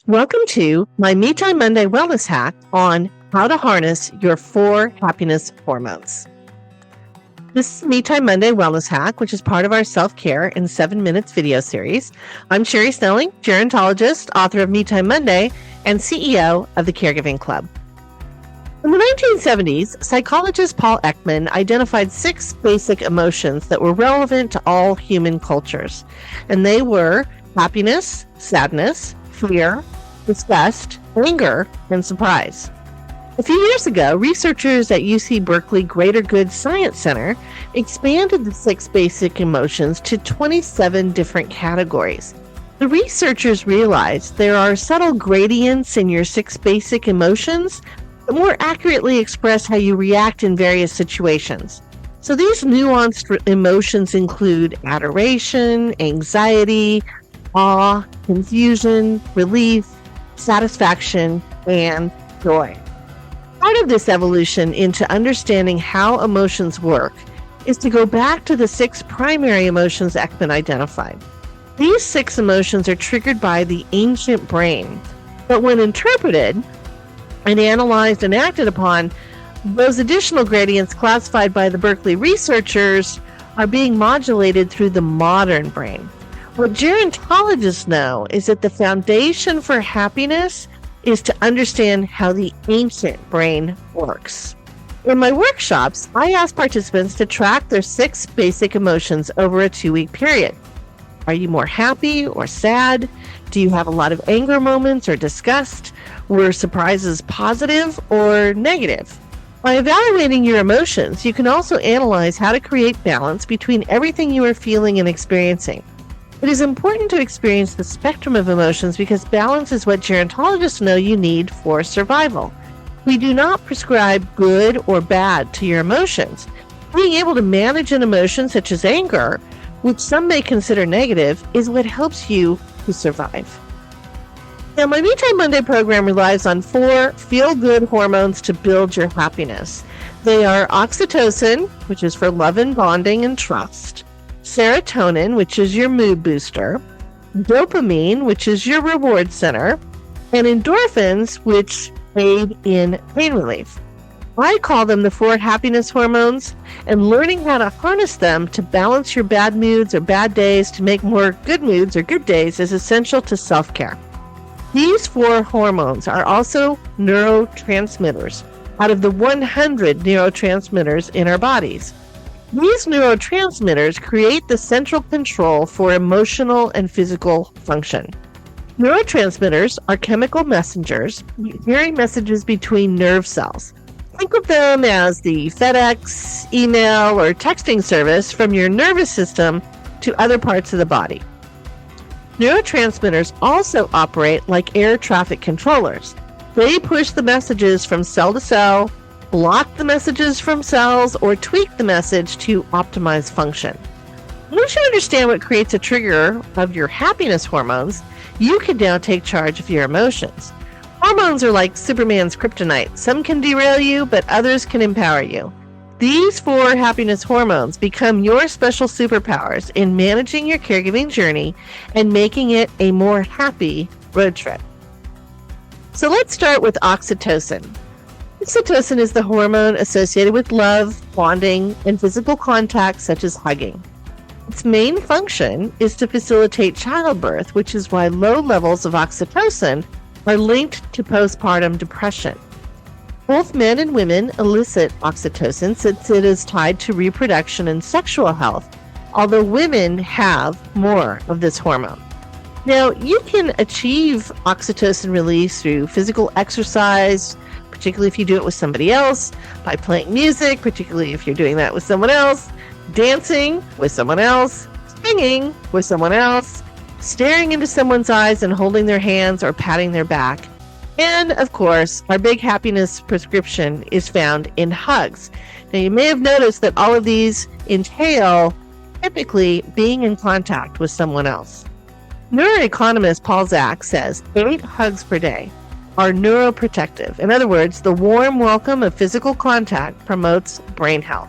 Welcome to my Me Time Monday wellness hack on how to harness your 4 happiness hormones. This is Me Time Monday wellness hack, which is part of our self-care in 7 minutes video series. I'm Sherri, gerontologist, author of Me Time Monday, and CEO of the Caregiving Club. In the 1970s, psychologist Paul Ekman identified 6 basic emotions that were relevant to all human cultures, and they were happiness, sadness, fear, disgust, anger, and surprise. A few years ago, researchers at UC Berkeley Greater Good Science Center expanded the 6 basic emotions to 27 different categories. The researchers realized there are subtle gradients in your 6 basic emotions that more accurately express how you react in various situations. So these nuanced emotions include adoration, anxiety, awe, confusion, relief, satisfaction, and joy. Part of this evolution into understanding how emotions work is to go back to the 6 primary emotions Ekman identified. These 6 emotions are triggered by the ancient brain, but when interpreted and analyzed and acted upon, those additional gradients classified by the Berkeley researchers are being modulated through the modern brain. What gerontologists know is that the foundation for happiness is to understand how the ancient brain works. In my workshops, I ask participants to track their 6 basic emotions over a 2-week period. Are you more happy or sad? Do you have a lot of anger moments or disgust? Were surprises positive or negative? By evaluating your emotions, you can also analyze how to create balance between everything you are feeling and experiencing. It is important to experience the spectrum of emotions because balance is what gerontologists know you need for survival. We do not prescribe good or bad to your emotions. Being able to manage an emotion such as anger, which some may consider negative, is what helps you to survive. Now, my Me Time Monday program relies on 4 feel-good hormones to build your happiness. They are oxytocin, which is for love and bonding and trust, serotonin, which is your mood booster, dopamine, which is your reward center, and endorphins, which aid in pain relief. I call them the 4 happiness hormones, and learning how to harness them to balance your bad moods or bad days to make more good moods or good days is essential to self-care. These 4 hormones are also neurotransmitters out of the 100 neurotransmitters in our bodies. These neurotransmitters create the central control for emotional and physical function. Neurotransmitters are chemical messengers carrying messages between nerve cells. Think of them as the FedEx, email, or texting service from your nervous system to other parts of the body. Neurotransmitters also operate like air traffic controllers. They push the messages from cell to cell, block the messages from cells, or tweak the message to optimize function. Once you understand what creates a trigger of your happiness hormones, you can now take charge of your emotions. Hormones are like Superman's kryptonite. Some can derail you, but others can empower you. These 4 happiness hormones become your special superpowers in managing your caregiving journey and making it a more happy road trip. So let's start with oxytocin. Oxytocin is the hormone associated with love, bonding, and physical contact such as hugging. Its main function is to facilitate childbirth, which is why low levels of oxytocin are linked to postpartum depression. Both men and women elicit oxytocin since it is tied to reproduction and sexual health, although women have more of this hormone. Now, you can achieve oxytocin release through physical exercise, particularly if you do it with somebody else, by playing music, particularly if you're doing that with someone else, dancing with someone else, singing with someone else, staring into someone's eyes and holding their hands or patting their back. And, of course, our big happiness prescription is found in hugs. Now, you may have noticed that all of these entail typically being in contact with someone else. Neuroeconomist Paul Zak says 8 hugs per day are neuroprotective. In other words, the warm welcome of physical contact promotes brain health.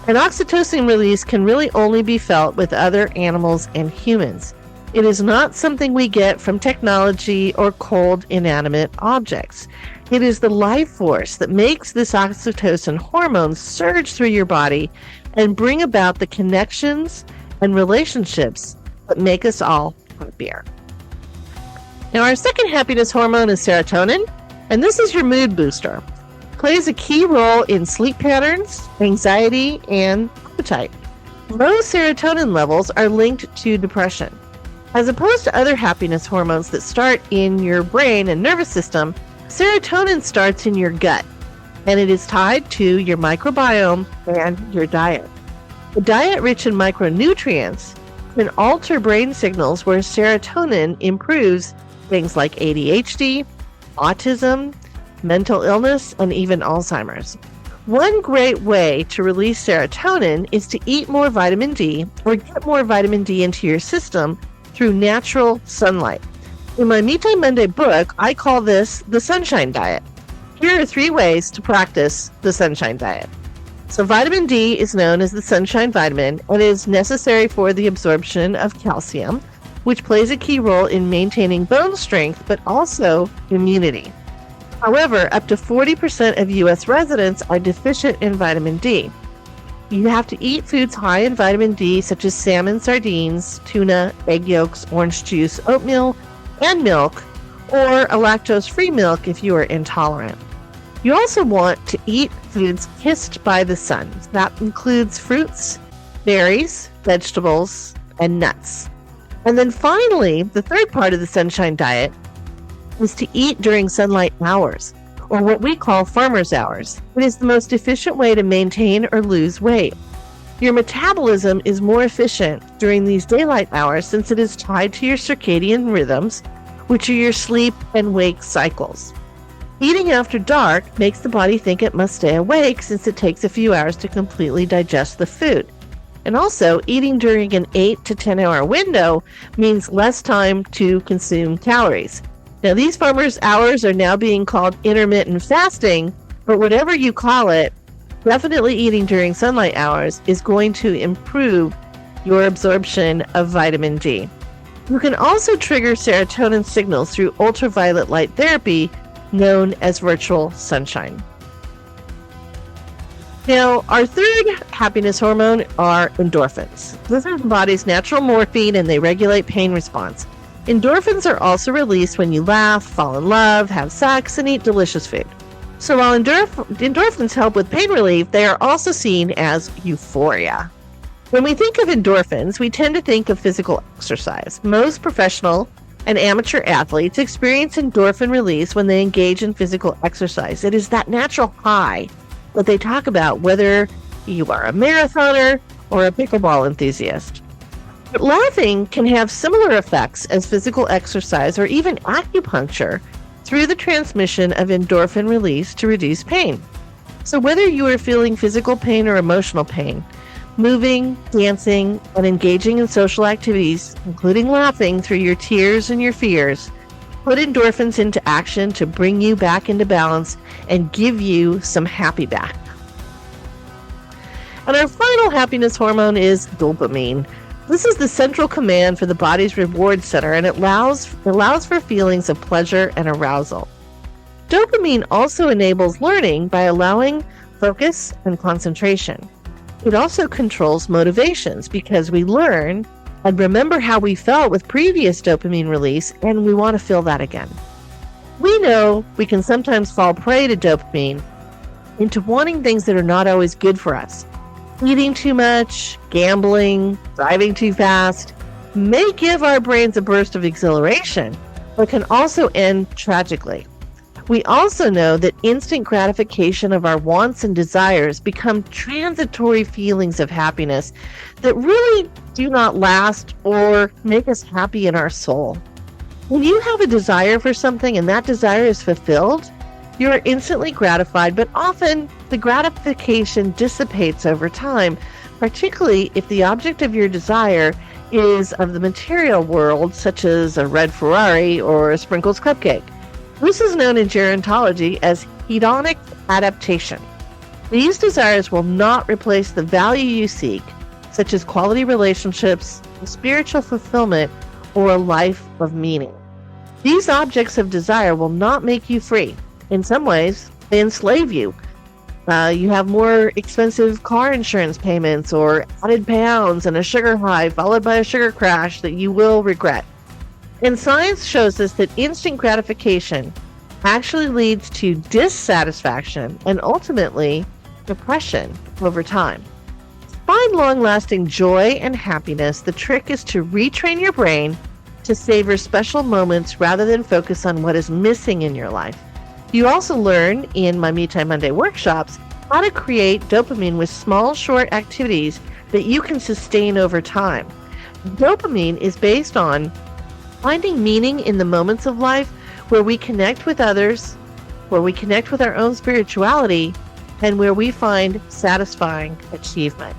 And oxytocin release can really only be felt with other animals and humans. It is not something we get from technology or cold, inanimate objects. It is the life force that makes this oxytocin hormone surge through your body and bring about the connections and relationships that make us all happier. Now, our second happiness hormone is serotonin, and this is your mood booster. It plays a key role in sleep patterns, anxiety, and appetite. Low serotonin levels are linked to depression. As opposed to other happiness hormones that start in your brain and nervous system, serotonin starts in your gut, and it is tied to your microbiome and your diet. A diet rich in micronutrients can alter brain signals where serotonin improves things like ADHD, autism, mental illness, and even Alzheimer's. One great way to release serotonin is to eat more vitamin D or get more vitamin D into your system through natural sunlight. In my Me Time Monday book, I call this the sunshine diet. Here are 3 ways to practice the sunshine diet. So vitamin D is known as the sunshine vitamin and is necessary for the absorption of calcium, which plays a key role in maintaining bone strength, but also immunity. However, up to 40% of U.S. residents are deficient in vitamin D. You have to eat foods high in vitamin D, such as salmon, sardines, tuna, egg yolks, orange juice, oatmeal, and milk, or a lactose-free milk if you are intolerant. You also want to eat foods kissed by the sun. That includes fruits, berries, vegetables, and nuts. And then finally, the third part of the sunshine diet is to eat during sunlight hours, or what we call farmer's hours. It is the most efficient way to maintain or lose weight. Your metabolism is more efficient during these daylight hours since it is tied to your circadian rhythms, which are your sleep and wake cycles. Eating after dark makes the body think it must stay awake since it takes a few hours to completely digest the food. And also, eating during an 8 to 10 hour window means less time to consume calories. Now, these farmers' hours are now being called intermittent fasting, but whatever you call it, definitely eating during sunlight hours is going to improve your absorption of vitamin D. You can also trigger serotonin signals through ultraviolet light therapy, known as virtual sunshine. Now, our third happiness hormone are endorphins. This is the body's natural morphine, and they regulate pain response. Endorphins are also released when you laugh, fall in love, have sex, and eat delicious food. So while endorphins help with pain relief, they are also seen as euphoria. When we think of endorphins, we tend to think of physical exercise. Most professional and amateur athletes experience endorphin release when they engage in physical exercise. It is that natural high that they talk about, whether you are a marathoner or a pickleball enthusiast. But laughing can have similar effects as physical exercise or even acupuncture through the transmission of endorphin release to reduce pain. So whether you are feeling physical pain or emotional pain, moving, dancing, and engaging in social activities, including laughing through your tears and your fears, put endorphins into action to bring you back into balance and give you some happy back. And our final happiness hormone is dopamine. This is the central command for the body's reward center, and it allows for feelings of pleasure and arousal. Dopamine also enables learning by allowing focus and concentration. It also controls motivations because we learn and remember how we felt with previous dopamine release, and we want to feel that again. We know we can sometimes fall prey to dopamine into wanting things that are not always good for us. Eating too much, gambling, driving too fast may give our brains a burst of exhilaration, but can also end tragically. We also know that instant gratification of our wants and desires become transitory feelings of happiness that really do not last or make us happy in our soul. When you have a desire for something and that desire is fulfilled, you are instantly gratified, but often the gratification dissipates over time, particularly if the object of your desire is of the material world, such as a red Ferrari or a Sprinkles cupcake. This is known in gerontology as hedonic adaptation. These desires will not replace the value you seek, such as quality relationships, spiritual fulfillment, or a life of meaning. These objects of desire will not make you free. In some ways, they enslave you. You have more expensive car insurance payments or added pounds and a sugar high followed by a sugar crash that you will regret. And science shows us that instant gratification actually leads to dissatisfaction and ultimately depression over time. To find long-lasting joy and happiness, the trick is to retrain your brain to savor special moments rather than focus on what is missing in your life. You also learn in my Me Time Monday workshops how to create dopamine with small, short activities that you can sustain over time. Dopamine is based on finding meaning in the moments of life where we connect with others, where we connect with our own spirituality, and where we find satisfying achievement.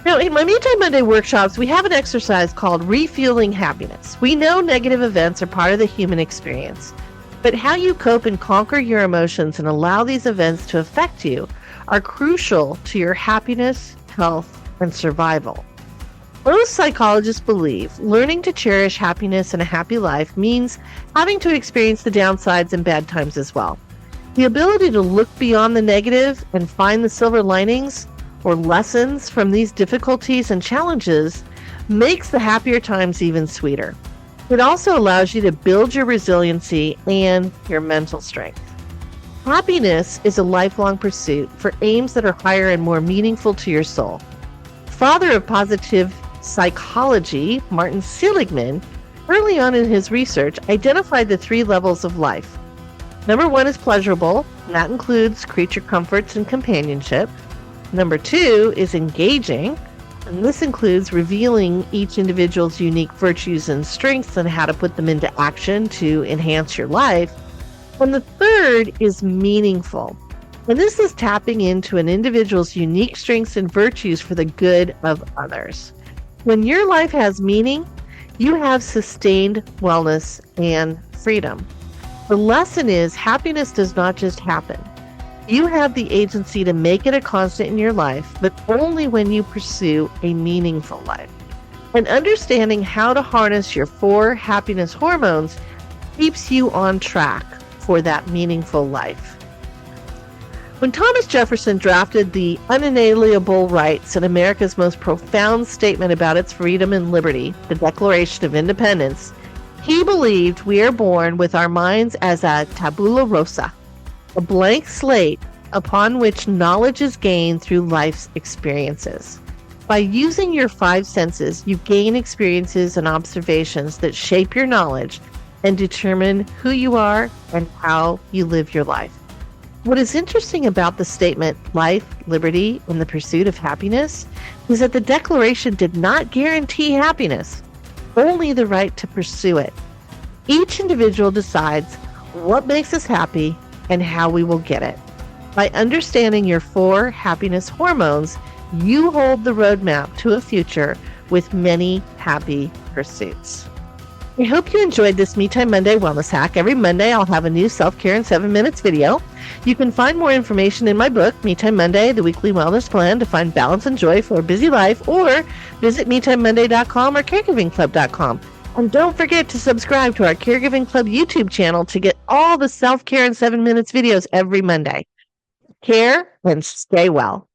Now, in my Me Time Monday workshops, we have an exercise called Refueling Happiness. We know negative events are part of the human experience, but how you cope and conquer your emotions and allow these events to affect you are crucial to your happiness, health, and survival. Most psychologists believe learning to cherish happiness and a happy life means having to experience the downsides and bad times as well. The ability to look beyond the negative and find the silver linings or lessons from these difficulties and challenges makes the happier times even sweeter. It also allows you to build your resiliency and your mental strength. Happiness is a lifelong pursuit for aims that are higher and more meaningful to your soul. Father of positive psychology, Martin Seligman, early on in his research, identified the 3 levels of life. Number 1 is pleasurable, and that includes creature comforts and companionship. Number 2 is engaging, and this includes revealing each individual's unique virtues and strengths and how to put them into action to enhance your life. And the 3rd is meaningful, and this is tapping into an individual's unique strengths and virtues for the good of others. When your life has meaning, you have sustained wellness and freedom. The lesson is happiness does not just happen. You have the agency to make it a constant in your life, but only when you pursue a meaningful life. And understanding how to harness your 4 happiness hormones keeps you on track for that meaningful life. When Thomas Jefferson drafted the Unalienable Rights and America's most profound statement about its freedom and liberty, the Declaration of Independence, he believed we are born with our minds as a tabula rasa, a blank slate upon which knowledge is gained through life's experiences. By using your 5 senses, you gain experiences and observations that shape your knowledge and determine who you are and how you live your life. What is interesting about the statement, life, liberty, and the pursuit of happiness, is that the Declaration did not guarantee happiness, only the right to pursue it. Each individual decides what makes us happy and how we will get it. By understanding your 4 happiness hormones, you hold the roadmap to a future with many happy pursuits. I hope you enjoyed this Me Time Monday wellness hack. Every Monday, I'll have a new self-care in 7 minutes video. You can find more information in my book, Me Time Monday, the weekly wellness plan to find balance and joy for a busy life, or visit MeTimeMonday.com or CaregivingClub.com. And don't forget to subscribe to our Caregiving Club YouTube channel to get all the self-care in 7 minutes videos every Monday. Care and stay well.